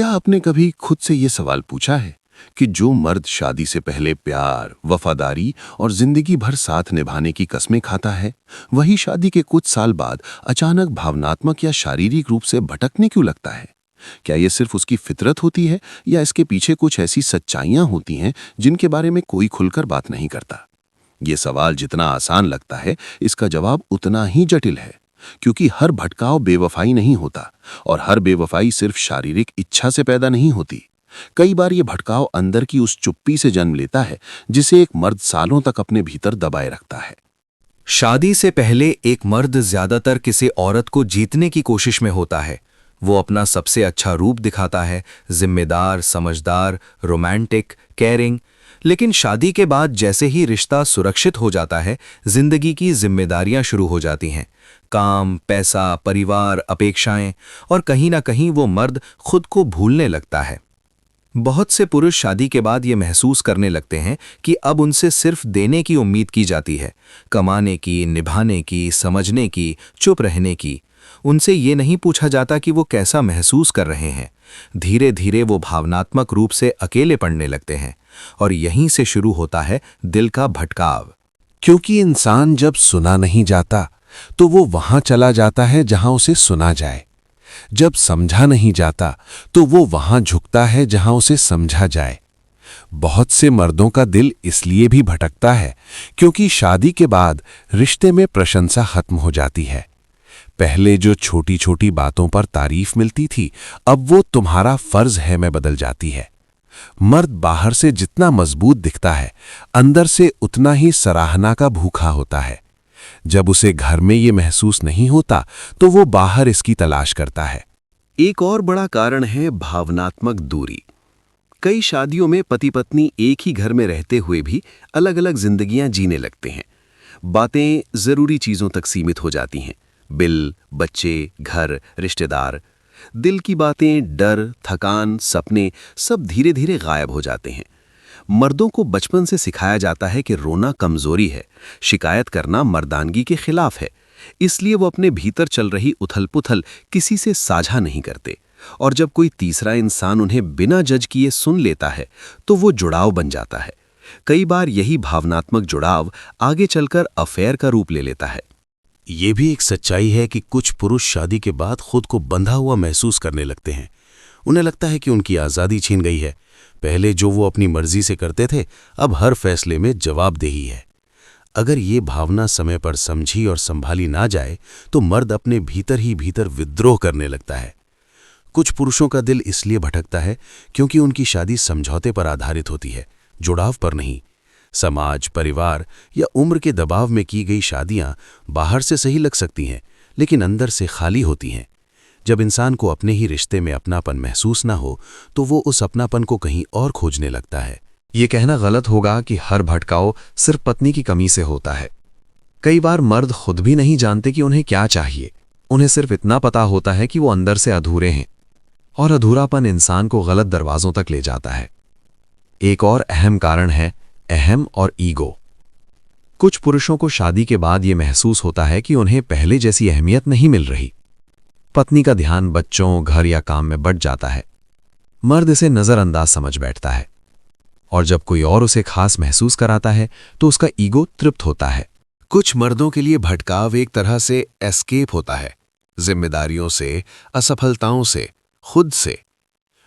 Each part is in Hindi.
क्या आपने कभी खुद से ये सवाल पूछा है कि जो मर्द शादी से पहले प्यार, वफादारी और जिंदगी भर साथ निभाने की कस्में खाता है, वही शादी के कुछ साल बाद अचानक भावनात्मक या शारीरिक रूप से भटकने क्यों लगता है? क्या ये सिर्फ उसकी फितरत होती है या इसके पीछे कुछ ऐसी सच्चाइयां होती हैं जिनके बारे में कोई खुलकर बात नहीं करता? ये सवाल जितना आसान लगता है, इसका जवाब उतना ही जटिल है, क्योंकि हर भटकाव बेवफाई नहीं होता और हर बेवफाई सिर्फ शारीरिक इच्छा से पैदा नहीं होती। कई बार ये भटकाव अंदर की उस चुप्पी से जन्म लेता है जिसे एक मर्द सालों तक अपने भीतर दबाए रखता है। शादी से पहले एक मर्द ज्यादातर किसी औरत को जीतने की कोशिश में होता है। वो अपना सबसे अच्छा रूप दिखाता है, जिम्मेदार, समझदार, रोमांटिक, केयरिंग। लेकिन शादी के बाद जैसे ही रिश्ता सुरक्षित हो जाता है, जिंदगी की जिम्मेदारियां शुरू हो जाती हैं। काम, पैसा, परिवार, अपेक्षाएं, और कहीं ना कहीं वो मर्द खुद को भूलने लगता है। बहुत से पुरुष शादी के बाद ये महसूस करने लगते हैं कि अब उनसे सिर्फ देने की उम्मीद की जाती है, कमाने की, निभाने की, समझने की, चुप रहने की। उनसे ये नहीं पूछा जाता कि वो कैसा महसूस कर रहे हैं। धीरे धीरे वो भावनात्मक रूप से अकेले पड़ने लगते हैं और यहीं से शुरू होता है दिल का भटकाव। क्योंकि इंसान जब सुना नहीं जाता तो वो वहां चला जाता है जहां उसे सुना जाए। जब समझा नहीं जाता तो वो वहां झुकता है जहां उसे समझा जाए। बहुत से मर्दों का दिल इसलिए भी भटकता है क्योंकि शादी के बाद रिश्ते में प्रशंसा खत्म हो जाती है। पहले जो छोटी छोटी बातों पर तारीफ मिलती थी, अब वो तुम्हारा फर्ज है में बदल जाती है। मर्द बाहर से जितना मजबूत दिखता है, अंदर से उतना ही सराहना का भूखा होता है। जब उसे घर में ये महसूस नहीं होता तो वो बाहर इसकी तलाश करता है। एक और बड़ा कारण है भावनात्मक दूरी। कई शादियों में पति पत्नी एक ही घर में रहते हुए भी अलग अलग जिंदगियां जीने लगते हैं। बातें जरूरी चीजों तक सीमित हो जाती हैं, बिल, बच्चे, घर, रिश्तेदार। दिल की बातें, डर, थकान, सपने सब धीरे धीरे गायब हो जाते हैं। मर्दों को बचपन से सिखाया जाता है कि रोना कमजोरी है, शिकायत करना मर्दानगी के खिलाफ है। इसलिए वो अपने भीतर चल रही उथल-पुथल किसी से साझा नहीं करते, और जब कोई तीसरा इंसान उन्हें बिना जज किए सुन लेता है तो वो जुड़ाव बन जाता है। कई बार यही भावनात्मक जुड़ाव आगे चलकर अफेयर का रूप ले लेता है। ये भी एक सच्चाई है कि कुछ पुरुष शादी के बाद खुद को बंधा हुआ महसूस करने लगते हैं। उन्हें लगता है कि उनकी आज़ादी छीन गई है। पहले जो वो अपनी मर्जी से करते थे, अब हर फैसले में जवाबदेही है। अगर ये भावना समय पर समझी और संभाली ना जाए तो मर्द अपने भीतर ही भीतर विद्रोह करने लगता है। कुछ पुरुषों का दिल इसलिए भटकता है क्योंकि उनकी शादी समझौते पर आधारित होती है, जुड़ाव पर नहीं। समाज, परिवार या उम्र के दबाव में की गई शादियां बाहर से सही लग सकती हैं, लेकिन अंदर से खाली होती हैं। जब इंसान को अपने ही रिश्ते में अपनापन महसूस ना हो तो वो उस अपनापन को कहीं और खोजने लगता है। ये कहना गलत होगा कि हर भटकाव सिर्फ पत्नी की कमी से होता है। कई बार मर्द खुद भी नहीं जानते कि उन्हें क्या चाहिए। उन्हें सिर्फ इतना पता होता है कि वो अंदर से अधूरे हैं, और अधूरापन इंसान को गलत दरवाजों तक ले जाता है। एक और अहम कारण है अहम और ईगो। कुछ पुरुषों को शादी के बाद ये महसूस होता है कि उन्हें पहले जैसी अहमियत नहीं मिल रही। पत्नी का ध्यान बच्चों, घर या काम में बढ़ जाता है। मर्द इसे नजरअंदाज समझ बैठता है, और जब कोई और उसे खास महसूस कराता है तो उसका ईगो तृप्त होता है। कुछ मर्दों के लिए भटकाव एक तरह से एस्केप होता है, जिम्मेदारियों से, असफलताओं से, खुद से।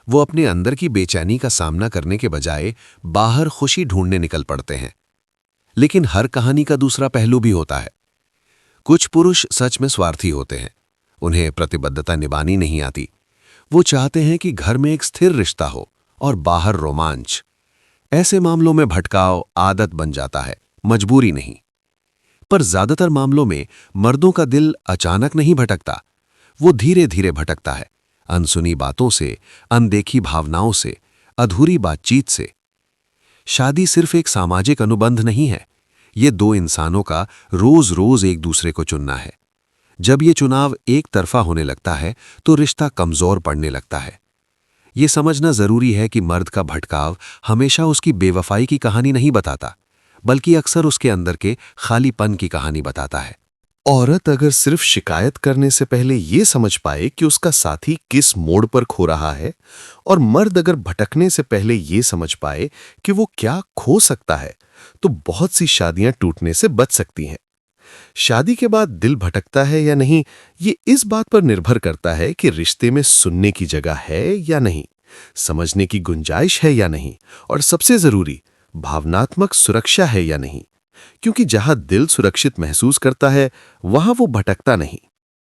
वो अपने अंदर की बेचैनी का सामना करने के बजाय बाहर खुशी ढूंढने निकल पड़ते हैं। लेकिन हर कहानी का दूसरा पहलू भी होता है। कुछ पुरुष सच में स्वार्थी होते हैं। उन्हें प्रतिबद्धता निभानी नहीं आती। वो चाहते हैं कि घर में एक स्थिर रिश्ता हो और बाहर रोमांच। ऐसे मामलों में भटकाव आदत बन जाता है, मजबूरी नहीं। पर ज्यादातर मामलों में मर्दों का दिल अचानक नहीं भटकता, वो धीरे धीरे भटकता है, अनसुनी बातों से, अनदेखी भावनाओं से, अधूरी बातचीत से। शादी सिर्फ एक सामाजिक अनुबंध नहीं है, ये दो इंसानों का रोज रोज एक दूसरे को चुनना है। जब ये चुनाव एक तरफा होने लगता है तो रिश्ता कमजोर पड़ने लगता है। ये समझना जरूरी है कि मर्द का भटकाव हमेशा उसकी बेवफाई की कहानी नहीं बताता, बल्कि अक्सर उसके अंदर के खालीपन की कहानी बताता है। औरत अगर सिर्फ शिकायत करने से पहले ये समझ पाए कि उसका साथी किस मोड़ पर खो रहा है, और मर्द अगर भटकने से पहले ये समझ पाए कि वो क्या खो सकता है, तो बहुत सी शादियां टूटने से बच सकती हैं। शादी के बाद दिल भटकता है या नहीं, ये इस बात पर निर्भर करता है कि रिश्ते में सुनने की जगह है या नहीं, समझने की गुंजाइश है या नहीं, और सबसे जरूरी, भावनात्मक सुरक्षा है या नहीं। क्योंकि जहां दिल सुरक्षित महसूस करता है, वहां वो भटकता नहीं।